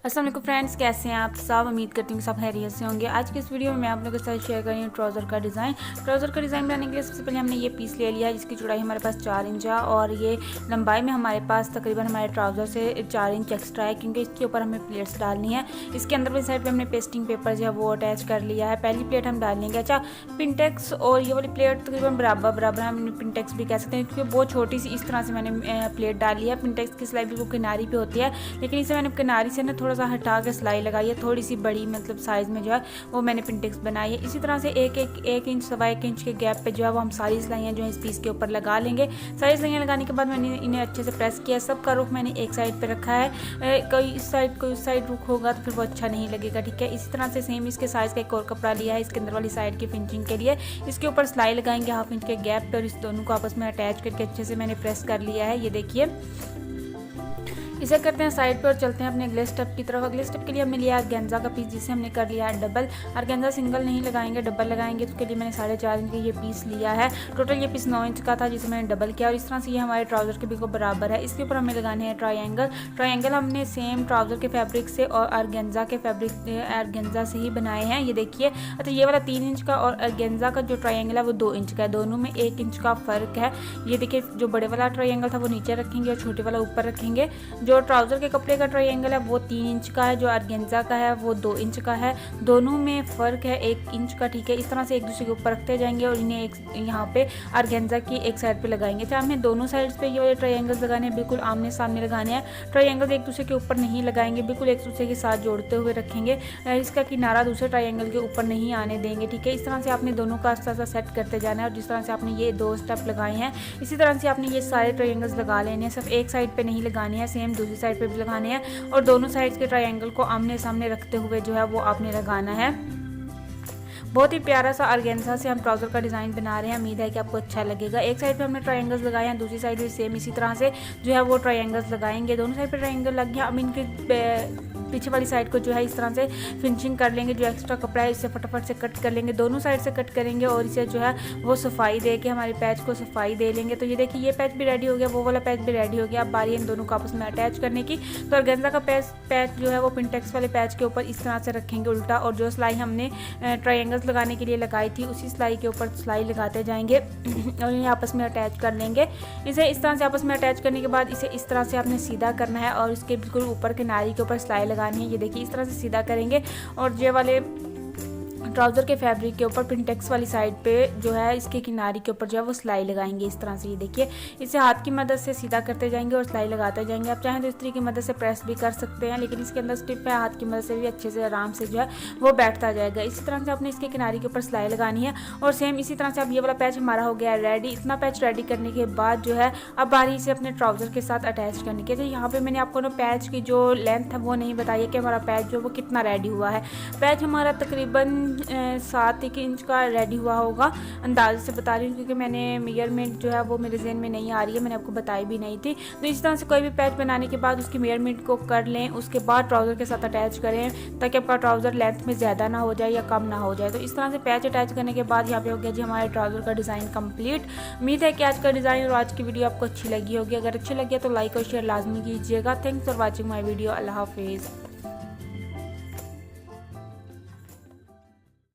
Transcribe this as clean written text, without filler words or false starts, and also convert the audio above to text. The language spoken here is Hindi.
अस्सलाम वालेकुम फ्रेंड्स, कैसे हैं आप सब। उम्मीद करती हूँ सब खैरियत से होंगे। आज की इस वीडियो में मैं आप लोगों के साथ शेयर कर रही हूँ ट्राउज़र का डिज़ाइन। ट्राउज़र का डिज़ाइन बनाने के लिए सबसे पहले हमने ये पीस ले लिया है जिसकी चौड़ाई हमारे पास 4 इंच है और ये लंबाई में हमारे पास तकरीबन हमारे ट्राउज़र से 4 इंच एक्स्ट्रा है क्योंकि इसके ऊपर हमें प्लेट्स डालनी है। इसके अंदर वाली साइड पर हमने पेस्टिंग पेपर जो है वो अटैच कर लिया है। पहली प्लेट हम डाल लेंगे। अच्छा, पिनटेक्स और ये वाली प्लेट तकरीबन बराबर हम पिनटेक्स भी कह सकते हैं क्योंकि बहुत छोटी सी इस तरह से मैंने प्लेट डाली है। पिनटेक्स की सिलाई बिल्कुल किनारी पे होती है, लेकिन इसे मैंने किनारी से ना थोड़ा सा हटा के सिलाई लगाई है। थोड़ी सी बड़ी मतलब साइज़ में जो है वो मैंने पिनटेक्स बनाई है। इसी तरह से एक इंच सवा एक इंच के गैप पे जो है वो हम सारी सिलाइयाँ जो है इस पीस के ऊपर लगा लेंगे। सारी सिलाइयाँ लगाने के बाद मैंने इन्हें अच्छे से प्रेस किया। सबका रुख मैंने एक साइड पे रखा है, कोई इस साइड कोई उस साइड रुख होगा तो फिर वो अच्छा नहीं लगेगा। ठीक है, इसी तरह से सेम इसके साइज़ का एक और कपड़ा लिया है इसके अंदर वाली साइड की फिनिशिंग के लिए। इसके ऊपर सिलाई लगाएंगे 1/2 इंच के गैप पे और इस दोनों को आपस में अटैच करके अच्छे से मैंने प्रेस कर लिया है। ये देखिए, इसे करते हैं साइड पे और चलते हैं अपने अगले स्टेप की तरफ। अगले स्टेप के लिए हमने लिया गेंजा का पीस जिसे हमने कर लिया है डबल। और गेंजा सिंगल नहीं लगाएंगे, डबल लगाएंगे। तो उसके लिए मैंने 4.5 इंच का ये पीस लिया है। टोटल ये पीस 9 इंच का था जिसे मैंने डबल किया और इस तरह से ये हमारे ट्राउज़र के बिल्कुल बराबर है। इसके ऊपर हमें लगाने हैं ट्रायंगल हमने सेम ट्राउज़र के फैब्रिक से और अर्गेंजा के अर्गेंजा से ही बनाए हैं। ये देखिए, अच्छा ये वाला 3 इंच का और अर्गेंजा का जो ट्रायंगल है वो 2 इंच का है। दोनों में 1 इंच का फ़र्क है। ये देखिए, जो बड़े वाला ट्रायंगल था वो नीचे रखेंगे और छोटे वाला ऊपर रखेंगे। जो ट्राउज़र के कपड़े का ट्रायंगल है वो 3 इंच का है, जो अर्गेंजा का है वो 2 इंच का है। दोनों में फ़र्क है 1 इंच का। ठीक है, इस तरह से एक दूसरे के ऊपर रखते जाएंगे और इन्हें एक यहाँ पे अर्गेंजा की एक साइड पे लगाएंगे। तो हमें दोनों साइड्स पे ये वाले ट्रायंगल्स लगाने हैं, बिल्कुल आमने सामने लगाने हैं। ट्रायंगल्स एक दूसरे के ऊपर नहीं लगाएंगे, बिल्कुल एक दूसरे के साथ जोड़ते हुए रखेंगे। इसका किनारा दूसरे ट्रायंगल के ऊपर नहीं आने देंगे। ठीक है, इस तरह से आपने दोनों का आस्ता आस्ता सेट करते जाना है और जिस तरह से आपने ये 2 स्टेप लगाए हैं इसी तरह से आपने ये सारे ट्रायंगल्स लगा लेने हैं। सिर्फ एक साइड पे नहीं लगाने हैं, सेम दूसरी साइड पे भी लगाने हैं और दोनों साइड्स के ट्रायंगल को आमने सामने रखते हुए जो है वो आपने लगाना है। बहुत ही प्यारा सा ऑर्गेन्जा से हम ट्राउज़र का डिज़ाइन बना रहे हैं। उम्मीद है कि आपको अच्छा लगेगा। एक साइड पे हमने ट्रायंगल्स लगाए हैं, दूसरी साइड भी सेम इसी तरह से जो है वो ट्रायंगल्स लगाएंगे। दोनों साइड पे ट्रायंगल लग गया। अब इनके पीछे वाली साइड को जो है इस तरह से फिनिशिंग कर लेंगे। जो एक्स्ट्रा कपड़ा है इसे फटाफट से कट कर लेंगे, दोनों साइड से कट करेंगे और इसे जो है वो सफाई दे के हमारे पैच को सफाई दे लेंगे। तो ये देखिए, ये पैच भी रेडी हो गया, वो वाला पैच भी रेडी हो गया। अब बारी इन दोनों को आपस में अटैच करने की। तो ऑर्गेन्जा का पैच जो है वो पिनटेक्स वाले पैच के ऊपर इस तरह से रखेंगे उल्टा और जो सिलाई हमने ट्रायंगल्स लगाने के लिए लगाई थी उसी सिलाई के ऊपर सिलाई लगाते जाएंगे और इन्हें आपस में अटैच कर लेंगे। इसे इस तरह से आपस में अटैच करने के बाद इसे इस तरह से आपने सीधा करना है और इसके बिल्कुल ऊपर किनारी के ऊपर सिलाई लगानी है। ये देखिए, इस तरह से सीधा करेंगे और ये वाले ट्राउज़र के फैब्रिक के ऊपर पिनटेक्स वाली साइड पे जो है इसके किनारे के ऊपर जो है वो सिलाई लगाएंगे इस तरह से। ये देखिए, इसे हाथ की मदद से सीधा करते जाएंगे और सिलाई लगाते जाएंगे। आप चाहें तो इस्त्री की मदद से प्रेस भी कर सकते हैं, लेकिन इसके अंदर स्टिप है, हाथ की मदद से भी अच्छे से आराम से जो है वो बैठता जाएगा। इसी तरह से आपने इसके किनारे के ऊपर सिलाई लगानी है और सेम इसी तरह से अब ये वाला पैच हमारा हो गया रेडी। इतना पैच रेडी करने के बाद जो है अब बारी से अपने ट्राउज़र के साथ अटैच करने के। यहाँ पर मैंने आपको ना पैच की जो लेंथ है वो नहीं बताई है कि हमारा पैच जो वो कितना रेडी हुआ है। पैच हमारा तकरीबन 7 इंच का रेडी हुआ होगा, अंदाज़े से बता रही हूँ क्योंकि मैंने मेजरमेंट जो है वो मेरे ज़हन में नहीं आ रही है, मैंने आपको बताई भी नहीं थी। तो इस तरह से कोई भी पैच बनाने के बाद उसकी मेजरमेंट को कर लें, उसके बाद ट्राउज़र के साथ अटैच करें ताकि आपका ट्राउज़र लेंथ में ज़्यादा ना हो जाए या कम ना हो जाए। तो इस तरह से पैच अटैच करने के बाद यहाँ पे हो गया जी हमारे ट्राउज़र का डिज़ाइन कंप्लीट। उम्मीद है कि आज का डिज़ाइन और आज की वीडियो आपको अच्छी लगी होगी। अगर अच्छी लगी है तो लाइक और शेयर लाजमी कीजिएगा। Thanks for watching my video. Allah हाफिज़।